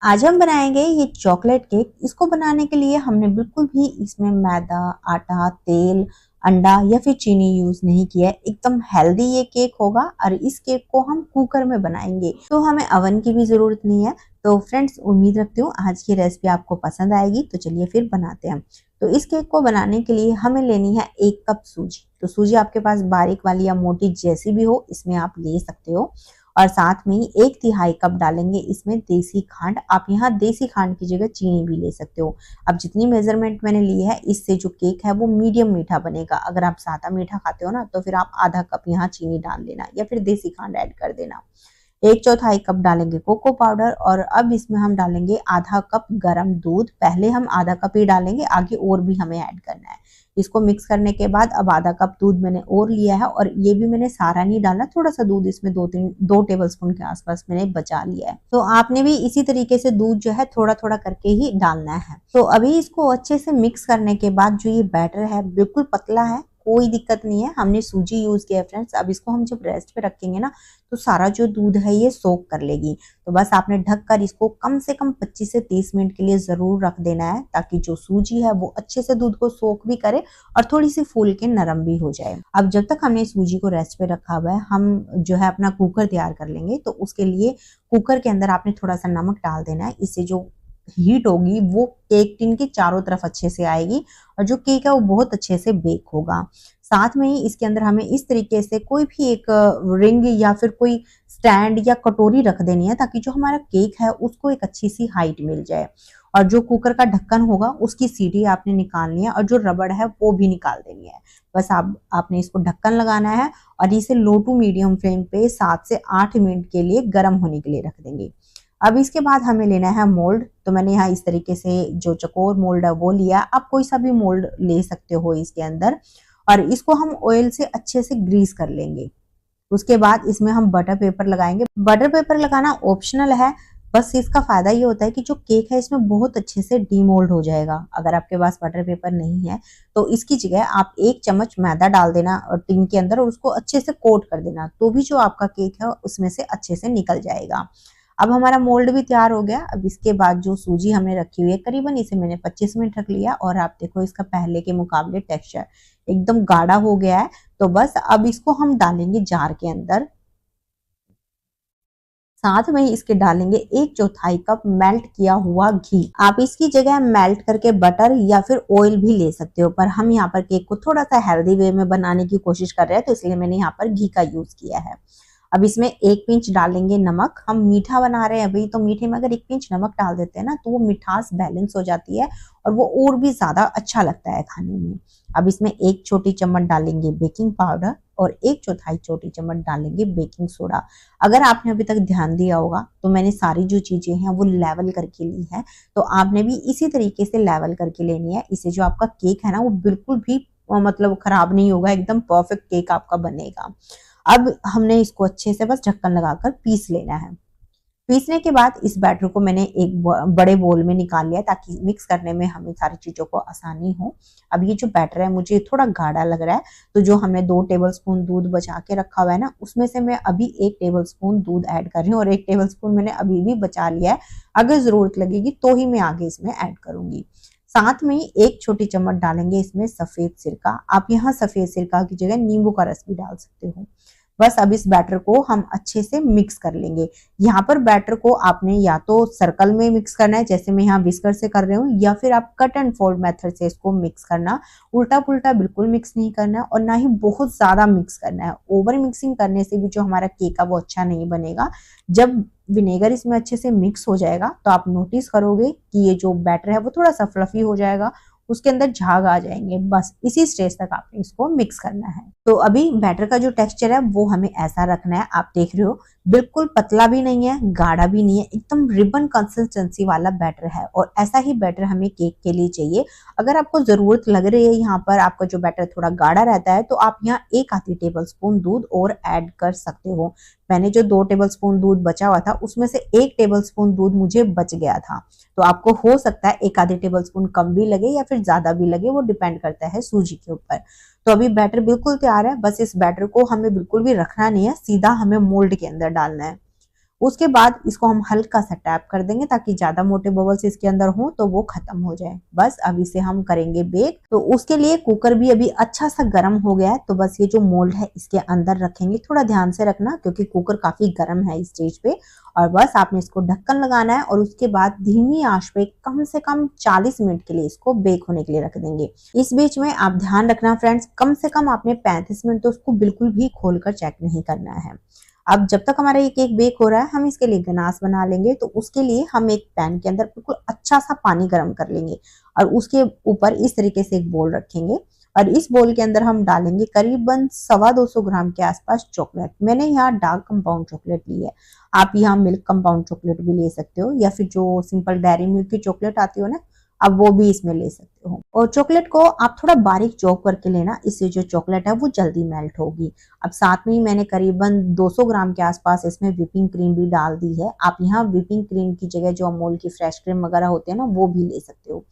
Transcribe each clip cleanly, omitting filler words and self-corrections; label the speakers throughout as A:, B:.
A: आज हम बनाएंगे ये चॉकलेट केक। इसको बनाने के लिए हमने बिल्कुल भी इसमें मैदा, आटा, तेल, अंडा या फिर चीनी यूज नहीं किया है। एकदम हेल्दी ये केक होगा और इस केक को हम कुकर में बनाएंगे, तो हमें अवन की भी जरूरत नहीं है। तो फ्रेंड्स, उम्मीद रखती हूँ आज की रेसिपी आपको पसंद आएगी। तो चलिए फिर बनाते हैं। तो इस केक को बनाने के लिए हमें लेनी है 1 कप सूजी। तो सूजी आपके पास बारीक वाली या मोटी जैसी भी हो, इसमें आप ले सकते हो। और साथ में ही 1/3 कप डालेंगे इसमें देसी खांड। आप यहाँ देसी खांड की जगह चीनी भी ले सकते हो। अब जितनी मेजरमेंट मैंने ली है, इससे जो केक है वो मीडियम मीठा बनेगा। अगर आप ज्यादा मीठा खाते हो ना, तो फिर आप आधा कप यहाँ चीनी डाल लेना या फिर देसी खांड ऐड कर देना। 1/4 कप डालेंगे कोको पाउडर। और अब इसमें हम डालेंगे आधा कप गरम दूध। पहले हम आधा कप ही डालेंगे, आगे और भी हमें ऐड करना है। इसको मिक्स करने के बाद अब आधा कप दूध मैंने और लिया है, और ये भी मैंने सारा नहीं डाला, थोड़ा सा दूध इसमें 2 टेबल स्पून के आसपास मैंने बचा लिया है। तो आपने भी इसी तरीके से दूध जो है थोड़ा थोड़ा करके ही डालना है। तो अभी इसको अच्छे से मिक्स करने के बाद जो ये बैटर है बिल्कुल पतला है, कोई दिक्कत नहीं है। हमने सूजी यूज किया है फ्रेंड्स। अब इसको हम जब रेस्ट पे रखेंगे ना, तो सारा जो दूध है ये सोक कर लेगी। तो बस आपने ढक कर इसको कम से कम 25 से 30 मिनट के लिए जरूर रख देना है, ताकि जो सूजी है वो अच्छे से दूध को सोक भी करे और थोड़ी सी फूल के नरम भी हो जाए। अब जब तक हमने सूजी को रेस्ट पे रखा हुआ है, हम जो है अपना कुकर तैयार कर लेंगे। तो उसके लिए कुकर के अंदर आपने थोड़ा सा नमक डाल देना है। इससे जो हीट होगी वो केक टिन के चारों तरफ अच्छे से आएगी और जो केक है वो बहुत अच्छे से बेक होगा। साथ में ही इसके अंदर हमें इस तरीके से कोई भी एक रिंग या फिर कोई स्टैंड या कटोरी रख देनी है, ताकि जो हमारा केक है उसको एक अच्छी सी हाइट मिल जाए। और जो कुकर का ढक्कन होगा उसकी सीटी आपने निकालनी है, और जो रबड़ है वो भी निकाल देनी है। बस आपने इसको ढक्कन लगाना है और इसे लो टू मीडियम फ्लेम पे 7 से 8 मिनट के लिए गर्म होने के लिए रख देंगे। अब इसके बाद हमें लेना है मोल्ड। तो मैंने यहाँ इस तरीके से जो चकोर मोल्ड है वो लिया। आप कोई सा भी मोल्ड ले सकते हो इसके अंदर, और इसको हम ऑयल से अच्छे से ग्रीस कर लेंगे। उसके बाद इसमें हम बटर पेपर लगाएंगे। बटर पेपर लगाना ऑप्शनल है, बस इसका फायदा ये होता है कि जो केक है इसमें बहुत अच्छे से डीमोल्ड हो जाएगा। अगर आपके पास बटर पेपर नहीं है, तो इसकी जगह आप 1 चम्मच मैदा डाल देना और टिन के अंदर, और उसको अच्छे से कोट कर देना, तो भी जो आपका केक है उसमें से अच्छे से निकल जाएगा। अब हमारा मोल्ड भी तैयार हो गया। अब इसके बाद जो सूजी हमने रखी हुई है, करीबन इसे मैंने 25 मिनट रख लिया, और आप देखो इसका पहले के मुकाबले टेक्सचर एकदम गाढ़ा हो गया है। तो बस अब इसको हम डालेंगे जार के अंदर। साथ में ही इसके डालेंगे 1/4 कप मेल्ट किया हुआ घी। आप इसकी जगह मेल्ट करके बटर या फिर ऑयल भी ले सकते हो, पर हम यहाँ पर केक को थोड़ा सा हेल्दी वे में बनाने की कोशिश कर रहे हैं, तो इसलिए मैंने यहाँ पर घी का यूज किया है। अब इसमें 1 पिंच डालेंगे नमक। हम मीठा बना रहे हैं भाई, तो मीठे में अगर 1 पिंच नमक डाल देते हैं ना, तो वो मिठास बैलेंस हो जाती है और वो और भी ज्यादा अच्छा लगता है खाने में। अब इसमें 1 छोटी चम्मच डालेंगे बेकिंग पाउडर और 1/4 छोटी चम्मच डालेंगे बेकिंग सोडा। अगर आपने अभी तक ध्यान दिया होगा, तो मैंने सारी जो चीजें हैं वो लेवल करके ली है। तो आपने भी इसी तरीके से लेवल करके लेनी है। इससे जो आपका केक है ना, वो बिल्कुल भी मतलब खराब नहीं होगा, एकदम परफेक्ट केक आपका बनेगा। अब हमने इसको अच्छे से बस ढक्कन लगाकर पीस लेना है। पीसने के बाद इस बैटर को मैंने एक बड़े बोल में निकाल लिया, ताकि मिक्स करने में हमें सारी चीजों को आसानी हो। अब ये जो बैटर है मुझे थोड़ा गाढ़ा लग रहा है, तो जो हमने 2 टेबल स्पून दूध बचा के रखा हुआ है ना, उसमें से मैं अभी 1 टेबल स्पून दूध ऐड कर रही हूँ, और 1 टेबल स्पून मैंने अभी भी बचा लिया है। अगर जरूरत लगेगी तो ही मैं आगे इसमें ऐड करूंगी। साथ में ही 1 छोटी चम्मच डालेंगे इसमें सफेद सिरका। आप यहाँ सफेद सिरका की जगह नींबू का रस भी डाल सकते हो। बस अब इस बैटर को हम अच्छे से मिक्स कर लेंगे। यहाँ पर बैटर को आपने या तो सर्कल में मिक्स करना है, जैसे मैं यहाँ विस्कर से कर रही हूँ, या फिर आप कट एंड फोल्ड मेथड से इसको मिक्स करना। उल्टा पुल्टा बिल्कुल मिक्स नहीं करना है, और ना ही बहुत ज्यादा मिक्स करना है। ओवर मिक्सिंग करने से भी जो हमारा केक है वो अच्छा नहीं बनेगा। जब विनेगर इसमें अच्छे से मिक्स हो जाएगा, तो आप नोटिस करोगे कि ये जो बैटर है वो थोड़ा सा फ्लफी हो जाएगा, उसके अंदर झाग आ जाएंगे। बस इसी स्टेज तक आपने इसको मिक्स करना है। तो अभी बैटर का जो टेक्सचर है वो हमें ऐसा रखना है। आप देख रहे हो, बिल्कुल पतला भी नहीं है, गाढ़ा भी नहीं है, एकदम रिबन कंसिस्टेंसी वाला बैटर है, और ऐसा ही बैटर हमें केक के लिए चाहिए। अगर आपको जरूरत लग रही है यहाँ पर आपका जो बैटर थोड़ा गाढ़ा रहता है, तो आप यहाँ 1 आधी टेबल स्पून दूध और ऐड कर सकते हो। मैंने जो 2 टेबल स्पून दूध बचा हुआ था, उसमें से 1 टेबल स्पून दूध मुझे बच गया था। तो आपको हो सकता है 1 आधी टेबल स्पून कम भी लगे या फिर ज्यादा भी लगे, वो डिपेंड करता है सूजी के ऊपर। तो अभी बैटर बिल्कुल तैयार है। बस इस बैटर को हमें बिल्कुल भी रखना नहीं है, सीधा हमें मोल्ड के अंदर डालना है। उसके बाद इसको हम हल्का सा टैप कर देंगे ताकि ज्यादा मोटे बबल्स इसके अंदर हो तो वो खत्म हो जाए। बस अब इसे हम करेंगे बेक। तो उसके लिए कुकर भी अभी अच्छा सा गर्म हो गया है, तो बस ये जो मोल्ड है इसके अंदर रखेंगे। थोड़ा ध्यान से रखना क्योंकि कुकर काफी गर्म है इस स्टेज पे। और बस आपने इसको ढक्कन लगाना है और उसके बाद धीमी आंच पे कम से कम 40 मिनट के लिए इसको बेक होने के लिए रख देंगे। इस बीच में आप ध्यान रखना फ्रेंड्स, कम से कम आपने 35 मिनट तो उसको बिल्कुल भी खोलकर चेक नहीं करना है। अब जब तक हमारा ये केक बेक हो रहा है हम इसके लिए गनाश बना लेंगे। तो उसके लिए हम एक पैन के अंदर बिल्कुल अच्छा सा पानी गर्म कर लेंगे और उसके ऊपर इस तरीके से एक बोल रखेंगे और इस बोल के अंदर हम डालेंगे करीबन 250 ग्राम के आसपास चॉकलेट। मैंने यहाँ डार्क कंपाउंड चॉकलेट ली है, आप यहाँ मिल्क कंपाउंड चॉकलेट भी ले सकते हो या फिर जो सिंपल डेयरी मिल्क की चॉकलेट आती हो ना, अब वो भी इसमें ले सकते हो। और चॉकलेट को आप थोड़ा बारीक चॉप करके लेना, इससे जो चॉकलेट है वो जल्दी मेल्ट होगी। अब साथ में ही मैंने करीबन 200 ग्राम के आसपास इसमें व्हिपिंग क्रीम भी डाल दी है। आप यहाँ व्हिपिंग क्रीम की जगह जो अमूल की फ्रेश क्रीम वगैरह होते हैं ना वो भी ले सकते हो।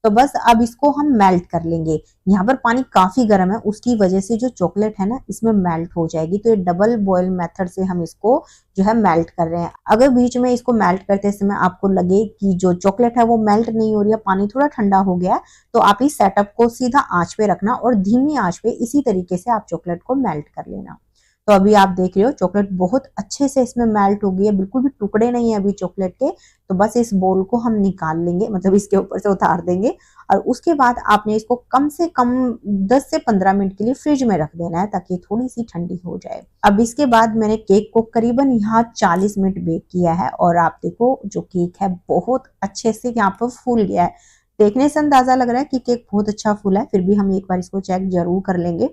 A: तो बस अब इसको हम मेल्ट कर लेंगे। यहाँ पर पानी काफी गर्म है, उसकी वजह से जो चॉकलेट है ना इसमें मेल्ट हो जाएगी। तो ये डबल बॉयल मेथड से हम इसको जो है मेल्ट कर रहे हैं। अगर बीच में इसको मेल्ट करते समय आपको लगे कि जो चॉकलेट है वो मेल्ट नहीं हो रही है, पानी थोड़ा ठंडा हो गया है, तो आप इस सेटअप को सीधा आंच पे रखना और धीमी आंच पे इसी तरीके से आप चॉकलेट को मेल्ट कर लेना। तो अभी आप देख रहे हो चॉकलेट बहुत अच्छे से इसमें मेल्ट हो गई है, बिल्कुल भी टुकड़े नहीं है अभी चॉकलेट के। तो बस इस बोल को हम निकाल लेंगे, मतलब इसके ऊपर से उतार देंगे और उसके बाद आपने इसको कम से कम 10 से 15 मिनट के लिए फ्रिज में रख देना है ताकि थोड़ी सी ठंडी हो जाए। अब इसके बाद मैंने केक को करीबन यहाँ 40 मिनट बेक किया है और आप देखो जो केक है बहुत अच्छे से यहाँ पर फूल गया है। देखने से अंदाजा लग रहा है कि केक बहुत अच्छा फूला है, फिर भी हम एक बार इसको चेक जरूर कर लेंगे।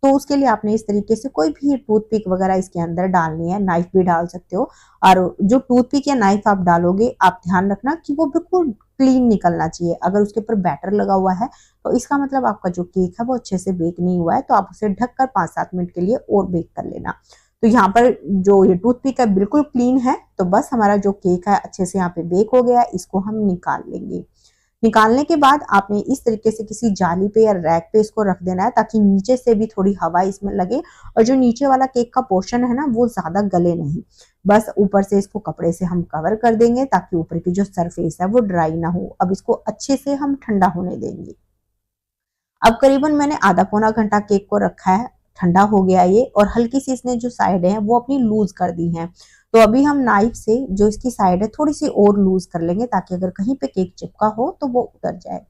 A: तो उसके लिए आपने इस तरीके से कोई भी टूथपिक वगैरह इसके अंदर डालनी है, नाइफ भी डाल सकते हो। और जो टूथपिक या नाइफ आप डालोगे आप ध्यान रखना कि वो बिल्कुल क्लीन निकलना चाहिए। अगर उसके ऊपर बैटर लगा हुआ है तो इसका मतलब आपका जो केक है वो अच्छे से बेक नहीं हुआ है, तो आप उसे ढककर 5-7 मिनट के लिए और बेक कर लेना। तो यहाँ पर जो ये टूथपिक है बिल्कुल क्लीन है। तो बस हमारा जो केक है अच्छे से यहाँ पे बेक हो गया है, इसको हम निकाल लेंगे। निकालने के बाद आपने इस तरीके से किसी जाली पे या रैक पे इसको रख देना है ताकि नीचे से भी थोड़ी हवा इसमें लगे और जो नीचे वाला केक का पोर्शन है ना वो ज्यादा गले नहीं। बस ऊपर से इसको कपड़े से हम कवर कर देंगे ताकि ऊपर की जो सरफेस है वो ड्राई ना हो। अब इसको अच्छे से हम ठंडा होने देंगे। अब करीबन मैंने आधा पौना घंटा केक को रखा है, ठंडा हो गया ये और हल्की सी इसने जो साइड है वो अपनी लूज कर दी है। तो अभी हम नाइफ से जो इसकी साइड है थोड़ी सी और लूज कर लेंगे ताकि अगर कहीं पे केक चिपका हो तो वो उतर जाए।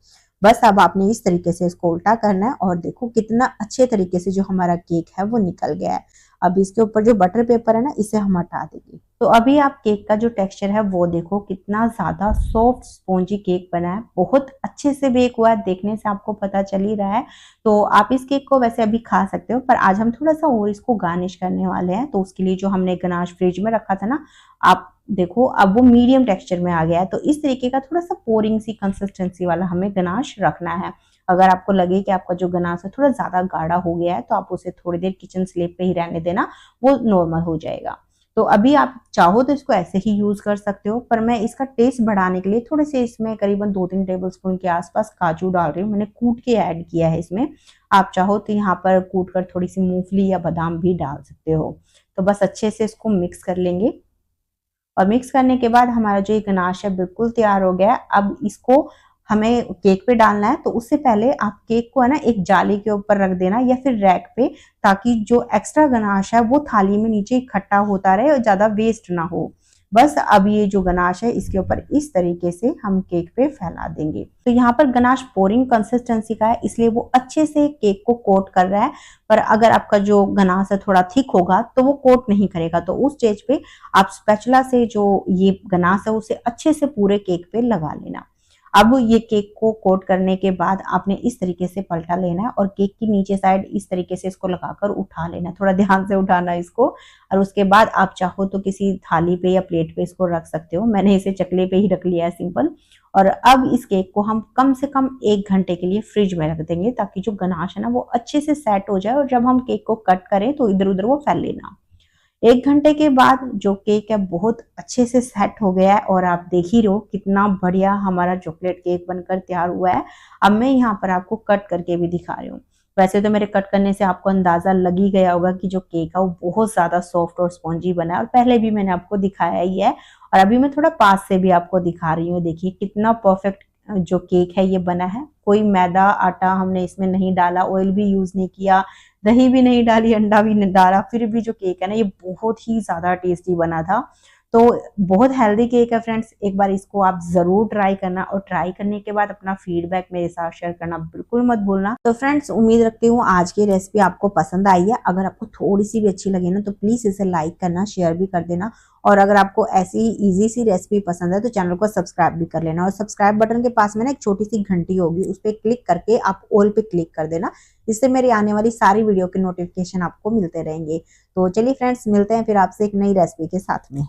A: बस अब आपने इस तरीके से इसको उल्टा करना है और देखो कितना अच्छे तरीके से जो हमारा केक है वो निकल गया है। अब इसके ऊपर जो बटर पेपर है ना इसे हम हटा देंगे। तो अभी आप केक का जो टेक्सचर है वो देखो कितना ज्यादा सॉफ्ट स्पॉन्जी केक बना है, बहुत अच्छे से बेक हुआ है, देखने से आपको पता चल ही रहा है। तो आप इस केक को वैसे अभी खा सकते हो, पर आज हम थोड़ा सा और इसको गार्निश करने वाले हैं। तो उसके लिए जो हमने गनाश फ्रिज में रखा था ना, आप देखो अब वो मीडियम टेक्सचर में आ गया है। तो इस तरीके का थोड़ा सा पोरिंग सी कंसिस्टेंसी वाला हमें गनाश रखना है। अगर आपको लगे कि आपका जो गनाश है थोड़ा ज्यादा गाढ़ा हो गया है तो आप उसे थोड़ी देर किचन स्लेब पे ही रहने देना, वो नॉर्मल हो जाएगा। तो अभी आप चाहो तो इसको ऐसे ही यूज कर सकते हो, पर मैं इसका टेस्ट बढ़ाने के लिए थोड़े से इसमें करीबन 2-3 टेबल स्पून के आसपास काजू डाल रही हूँ। मैंने कूट के ऐड किया है इसमें, आप चाहो तो यहाँ पर कूट कर थोड़ी सी मूंगफली या बादाम भी डाल सकते हो। तो बस अच्छे से इसको मिक्स कर लेंगे और मिक्स करने के बाद हमारा जो ये गनाश है बिल्कुल तैयार हो गया है। अब इसको हमें केक पे डालना है, तो उससे पहले आप केक को है ना एक जाली के ऊपर रख देना या फिर रैक पे, ताकि जो एक्स्ट्रा गनाश है वो थाली में नीचे इकट्ठा होता रहे और ज्यादा वेस्ट ना हो। बस अब ये जो गनाश है इसके ऊपर इस तरीके से हम केक पे फैला देंगे। तो यहाँ पर गनाश पोरिंग कंसिस्टेंसी का है इसलिए वो अच्छे से केक को कोट कर रहा है, पर अगर आपका जो गनाश है थोड़ा थिक होगा तो वो कोट नहीं करेगा। तो उस स्टेज पे आप स्पैचुला से जो ये गनाश है उसे अच्छे से पूरे केक पे लगा लेना। अब ये केक को कोट करने के बाद आपने इस तरीके से पलटा लेना है और केक की नीचे साइड इस तरीके से इसको लगाकर उठा लेना है, थोड़ा ध्यान से उठाना इसको। और उसके बाद आप चाहो तो किसी थाली पे या प्लेट पे इसको रख सकते हो, मैंने इसे चकले पे ही रख लिया है सिंपल। और अब इस केक को हम कम से कम 1 घंटे के लिए फ्रिज में रख देंगे ताकि जो गनाश है ना वो अच्छे से सेट हो जाए और जब हम केक को कट करें तो इधर उधर वो फैले ना। 1 घंटे के बाद जो केक है बहुत अच्छे से सेट हो गया है और आप देख ही रहो कितना बढ़िया हमारा चॉकलेट केक बनकर तैयार हुआ है। अब मैं यहाँ पर आपको कट करके भी दिखा रही हूँ। वैसे तो मेरे कट करने से आपको अंदाजा लग ही गया होगा कि जो केक है वो बहुत ज्यादा सॉफ्ट और स्पॉन्जी बना है, और पहले भी मैंने आपको दिखाया ही है, और अभी मैं थोड़ा पास से भी आपको दिखा रही हूँ। देखिए कितना परफेक्ट जो केक है ये बना है। कोई मैदा आटा हमने इसमें नहीं डाला, ऑयल भी यूज नहीं किया, दही भी नहीं डाली, अंडा भी नहीं डाला, फिर भी जो केक है ना ये बहुत ही ज्यादा टेस्टी बना था। तो बहुत हेल्दी केक है फ्रेंड्स, एक बार इसको आप जरूर ट्राई करना, और ट्राई करने के बाद अपना फीडबैक मेरे साथ शेयर करना बिल्कुल मत भूलना। तो फ्रेंड्स उम्मीद रखती हूँ आज की रेसिपी आपको पसंद आई है। अगर आपको थोड़ी सी भी अच्छी लगी ना तो प्लीज इसे लाइक करना, शेयर भी कर देना, और अगर आपको ऐसी इजी सी रेसिपी पसंद है तो चैनल को सब्सक्राइब भी कर लेना, और सब्सक्राइब बटन के पास में ना एक छोटी सी घंटी होगी, उस पर क्लिक करके आप ऑल पे क्लिक कर देना, जिससे मेरी आने वाली सारी वीडियो के नोटिफिकेशन आपको मिलते रहेंगे। तो चलिए फ्रेंड्स मिलते हैं फिर आपसे एक नई रेसिपी के साथ में।